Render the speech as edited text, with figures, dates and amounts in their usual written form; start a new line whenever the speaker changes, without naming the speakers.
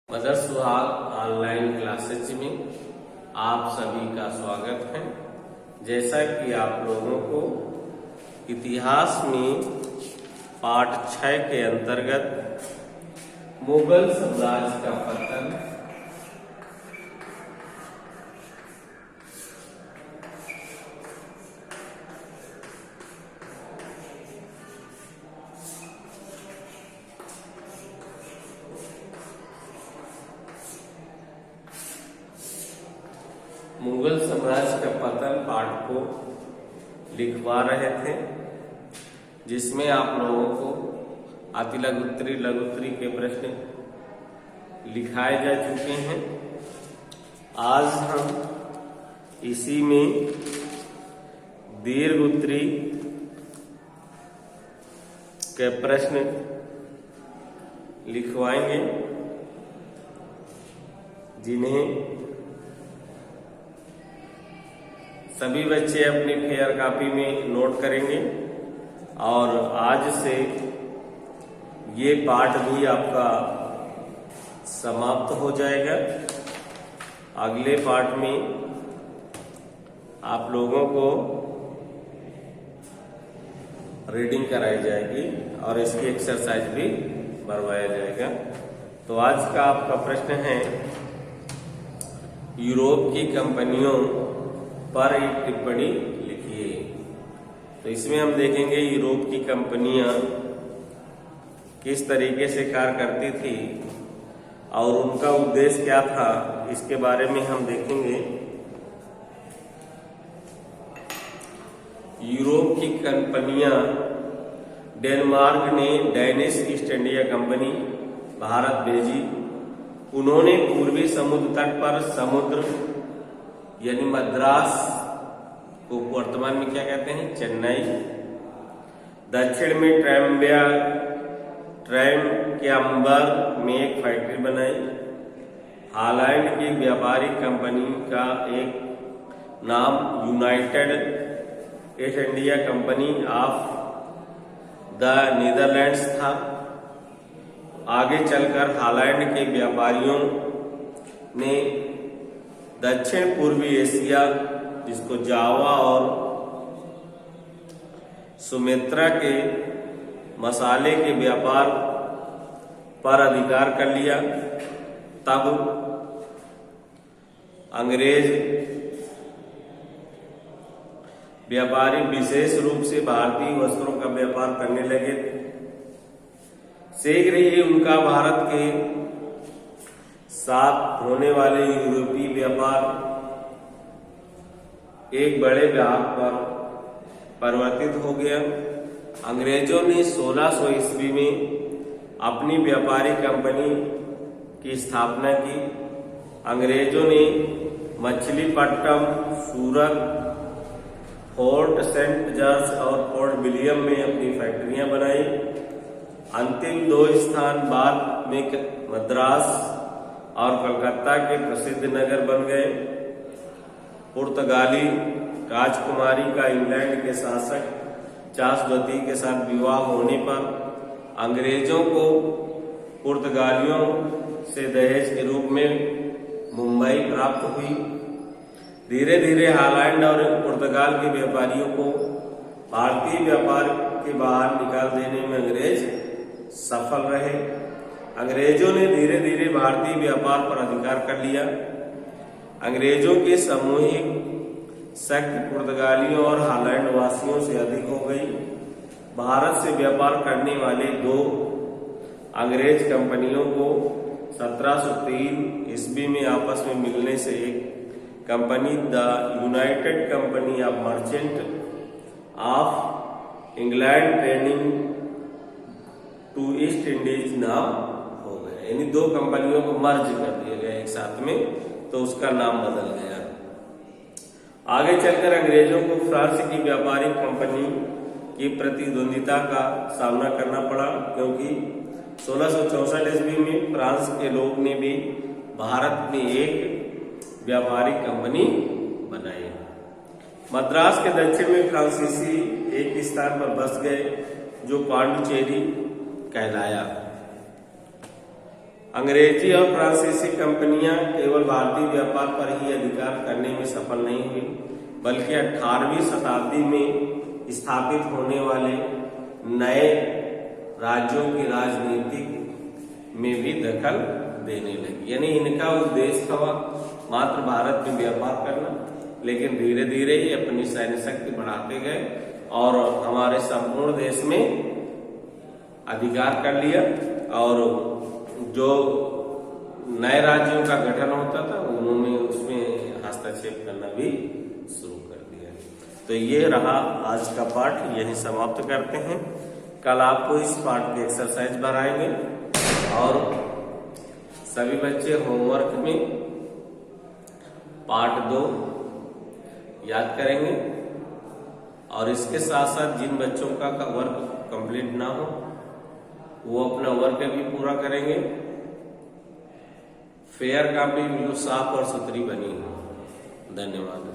Mother सुहाग online classes में आप सभी का स्वागत है। जैसा कि आप लोगों को इतिहास में पाठ 6 के अंतर्गत मुगल साम्राज्य का पतन, मुगल साम्राज्य का पतन पाठ को लिखवा रहे थे, जिसमें आप लोगों को अतिलघुत्तरी लघुत्तरी के प्रश्न लिखाए जा चुके हैं। आज हम इसी में दीर्घोत्तरी के प्रश्न लिखवाएंगे, जिन्हें सभी बच्चे अपनी फेयर कॉपी में नोट करेंगे। और आज से ये पाठ भी आपका समाप्त हो जाएगा। अगले पाठ में आप लोगों को रीडिंग कराई जाएगी और इसकी एक्सरसाइज भी करवाया जाएगा। तो आज का आपका प्रश्न है, यूरोप की कंपनियों पर एक टिप्पणी लिखिए। तो इसमें हम देखेंगे यूरोप की कंपनियां किस तरीके से कार्य करती थी और उनका उद्देश्य क्या था, इसके बारे में हम देखेंगे। यूरोप की कंपनियां, डेनमार्क ने Danish east India company Bharat भेजी। उन्होंने पूर्वी समुद्र तट पर समुद्र यानी मद्रास को वर्तमान में क्या कहते हैं, चेन्नई, दक्षिण में ट्रैम में एक फैक्ट्री बनाई। हॉलैंड की व्यापारिक कंपनी का एक नाम United east India company of the Netherlands था। आगे चलकर हॉलैंड के व्यापारियों ने दक्षिण पूर्वी एशिया, जिसको जावा और सुमेत्रा के मसाले के व्यापार पर अधिकार कर लिया। तब अंग्रेज व्यापारी विशेष रूप से भारतीय वस्त्रों का व्यापार करने लगे। शीघ्र ही उनका भारत के साथ होने वाले यूरोपीय व्यापार एक बड़े व्यापार पर परिवर्तित हो गया। अंग्रेजों ने 1600 ईस्वी में अपनी व्यापारिक कंपनी की स्थापना की। अंग्रेजों ने मछलीपट्टनम, सूरत, फोर्ट सेंट जॉर्ज और फोर्ट विलियम में अपनी फैक्ट्रियां बनाई। अंतिम 2 स्थान बाद में मद्रास और कलकत्ता के प्रसिद्ध नगर बन गए। पुर्तगाली राजकुमारी का इंग्लैंड के शासक चार्ल्स द्वितीय के साथ विवाह होने पर अंग्रेजों को पुर्तगालियों से दहेज के रूप में मुंबई प्राप्त हुई। धीरे धीरे हॉलैंड और पुर्तगाल के व्यापारियों को भारतीय व्यापार के बाहर निकाल देने में अंग्रेज सफल रहे। अंग्रेजों ने धीरे धीरे भारतीय व्यापार पर अधिकार कर लिया। अंग्रेजों की सामूहिक शक्ति पुर्तगालियों और हॉलैंड वासियों से अधिक हो गई। भारत से व्यापार करने वाले 2 अंग्रेज कंपनियों को 1703 ईस्वी में आपस में मिलने से एक company the united company of merchant of England trading to East Indies नाम हो गया। यानी 2 कंपनियों को मर्ज कर दिया गया एक साथ में, तो उसका नाम बदल गया। आगे चलकर अंग्रेजों को फ्रांस की व्यापारिक कंपनी की प्रतिद्वंदिता का सामना करना पड़ा, क्योंकि 1664 ईस्वी में फ्रांस के लोग ने भी भारत में एक व्यापारिक कंपनी बनाई। मद्रास के दक्षिण में फ्रांसीसी एक स्थान पर बस गए, जो पांडुचेरी कहलाया। अंग्रेजी और फ्रांसीसी कंपनियां केवल भारतीय व्यापार पर ही अधिकार करने में सफल नहीं हुई, बल्कि 18वीं शताब्दी में स्थापित होने वाले नए राज्यों की राजनीति में भी दखल देने लगी। यानी इनका उद्देश्य था मात्र भारत में व्यापार करना, लेकिन धीरे धीरे ही अपनी सैन्य शक्ति बढ़ाते गए और हमारे संपूर्ण देश में अधिकार कर लिया। और जो नए राज्यों का गठन होता था उन्होंने उसमें हस्तक्षेप करना भी शुरू कर दिया। तो ये रहा आज का पाठ, यही समाप्त करते हैं। कल आपको इस पाठ की एक्सरसाइज बनाएंगे और सभी बच्चे होमवर्क में पार्ट 2 याद करेंगे। और इसके साथ साथ जिन बच्चों का वर्क कंप्लीट ना हो वो अपना वर्क भी पूरा करेंगे। फेयर कॉपी बिल्कुल साफ और सुथरी बनी हो। धन्यवाद।